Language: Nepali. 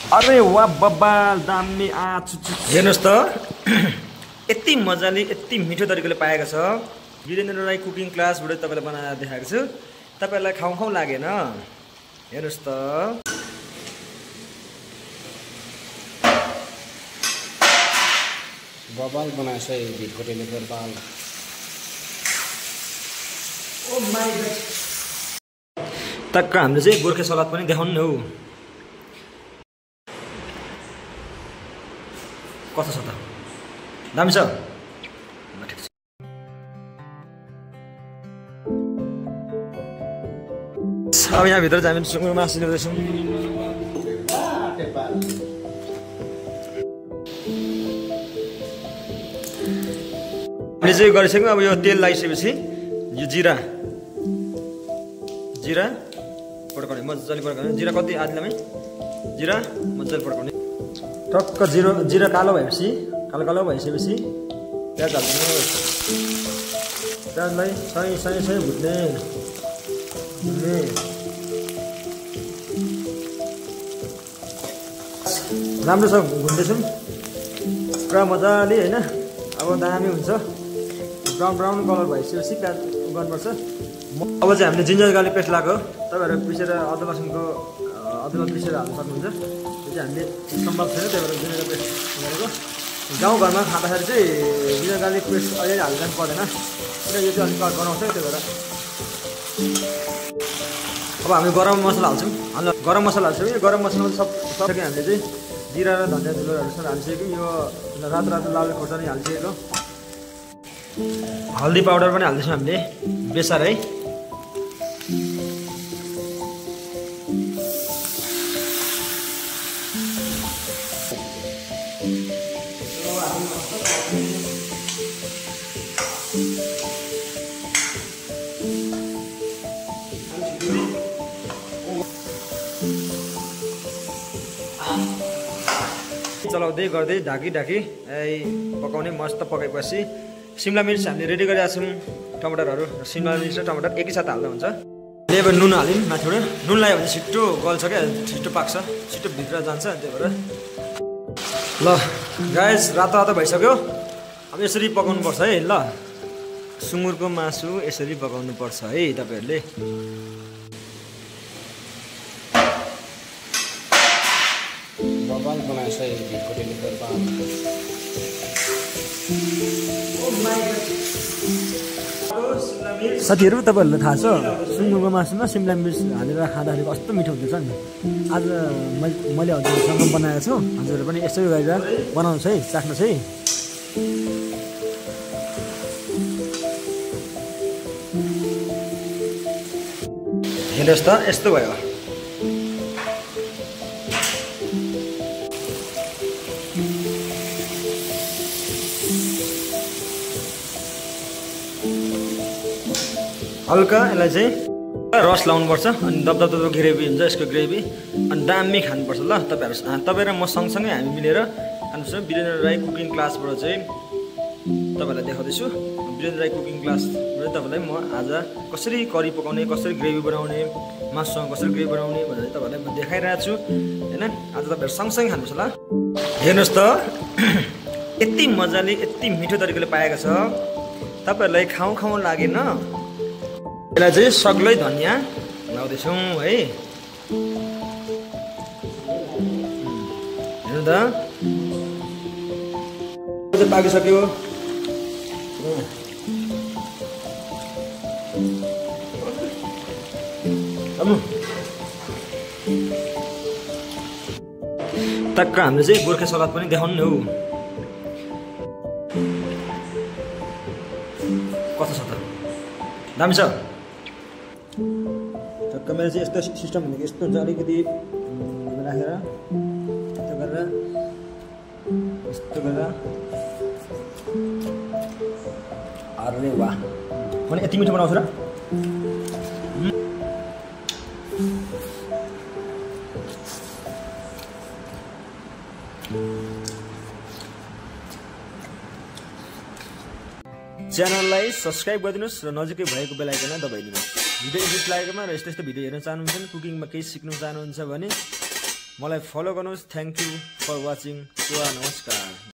अरे वाह बब्बाल दामी हेर्नुहोस् त यति मजाले यति मिठो तरिकाले पाएको छ। वीरेन्द्र राई कुकिङ क्लासबाट तपाईँलाई बनाएर देखाएको छु। तपाईँहरूलाई खाउँ लागेन? हेर्नुहोस् त बबाल बनाएछ यो भिटकोटेले बबाल। ओ माय गॉड टक्क हामीले चाहिँ गोर्खे सलाद पनि देखाउनु न हौ। कस्तो छ त? दामी छ? अब यहाँभित्र चाहिँ हामी सुँगुरको मासु ल्याउँदैछौँ। हामीले चाहिँ गरिसक्यौँ। अब यो तेल लगाइसकेपछि यो जिरा पड्काउने मजाले पड्काउने। जिरा कति आदिलामै जिरा मजाले पड्काउने। टक्क जिरा कालो भएपछि कालो भइसकेपछि प्याज हाल्नु। प्याजलाई सही भुट्ने राम्रो छ। भुट्दैछौँ पुरा मजाले होइन। अब दामी हुन्छ। ब्राउन कलर भइसकेपछि प्याज गर्नुपर्छ। अब चाहिँ हामीले जिन्जर गार्लिक पेस्ट लगाएको। तपाईँहरू पिसेर अदुवा पिसेर हाल्नु सक्नुहुन्छ। त्यो चाहिँ हामीले सम्भव छैन, त्यही भएर जिन्जर पेस्ट गरेको। गाउँघरमा खाँदाखेरि चाहिँ जिन्जर गार्लिक पेस्ट अलिअलि हाल्नु पर्दैन, किन यो चाहिँ अलिक गनाउँछ। त्यही भएर अब हामी गरम मसला हाल्छौँ। गरम मसला हाल्छौँ। यो गरम मसलामा सबैले हामीले चाहिँ जिरा र धनियाँ धुलोहरू सब हालिसकेको। यो रातो लाल खोर्सानी हालिसकेको। हल्दी पाउडर पनि हाल्दैछौँ हामीले बेसार है। चलाउँदै गर्दै ढाकी पकाउने। मस्त पकाएपछि सिमला मिर्च हामीले रेडी गरिरहेको छौँ। टमाटरहरू सिमला मिर्च र टमाटर एकैसाथ हाल्दा हुन्छ। अब नुन हाल्यौँ माथिबाट। नुन लगायो भने छिट्टो गल्छ क्या, छिट्टो पाक्छ, छिट्टो भित्र जान्छ। त्यही भएर ल गाइस रातो भइसक्यो। अब यसरी पकाउनुपर्छ है। ल सुँगुरको मासु यसरी पकाउनुपर्छ है तपाईँहरूले। बबाल बनाएछ यो भिटकोटेले बबाल। साथीहरू तपाईँहरूलाई थाहा छ सुँगुरको मासुमा सिमला मिर्च हालेर खाँदाखेरि कस्तो मिठो हुँदैछ नि। आज मैले हजुरहरूसँग बनाएको छु। हजुरहरू पनि यसै गरेर बनाउनुहोस् है, चाख्नुहोस् है। हेर्नुहोस् त यस्तो भयो। हल्का यसलाई चाहिँ रस लाउनुपर्छ। अनि दबदब ग्रेभी हुन्छ यसको ग्रेभी। अनि दामी खानुपर्छ। ल तपाईँ र म सँगसँगै हामी मिलेर खानुपर्छ। वीरेन्द्र राई कुकिङ क्लासबाट चाहिँ तपाईँलाई देखाउँदैछु। वीरेन्द्र राई कुकिङ क्लासबाट तपाईँलाई म आज कसरी करी पकाउने, कसरी ग्रेभी बनाउने, मासुसँग कसरी ग्रेभी बनाउने भनेर तपाईँलाई म देखाइरहेको छु होइन। आज तपाईँहरू सँगसँगै खानुपर्छ। ल हेर्नुहोस् त यति मजाले यति मिठो तरिकाले पाएको छ। तपाईँहरूलाई खाउँ लागेन? यसलाई चाहिँ सग्लै धनियाँ लाउँदैछौँ है। हेर्नु त पाकिसक्यो। टक्क हामीले चाहिँ गोर्खे सलाद पनि देखाउनु न हौ। कस्तो छ त? दामी छ? टक्क मेरो चाहिँ यस्तो सिस्टम भनेको यस्तो हुन्छ। अलिकति राखेर यस्तो गरेर अरे वाह भने यति मिठो बनाउँछु र। च्यानललाई सब्सक्राइब गरिदिनुहोस् र नजिकै भएको बेल आइकन दबाइदिनुहोस्। भिडियो इन्ट्रेस्ट लागेकोमा र यस्तो भिडियो हेर्न चाहनुहुन्छ भने, कुकिङमा केही सिक्न चाहनुहुन्छ भने मलाई फलो गर्नुहोस्। Thank you for watching. नमस्कार।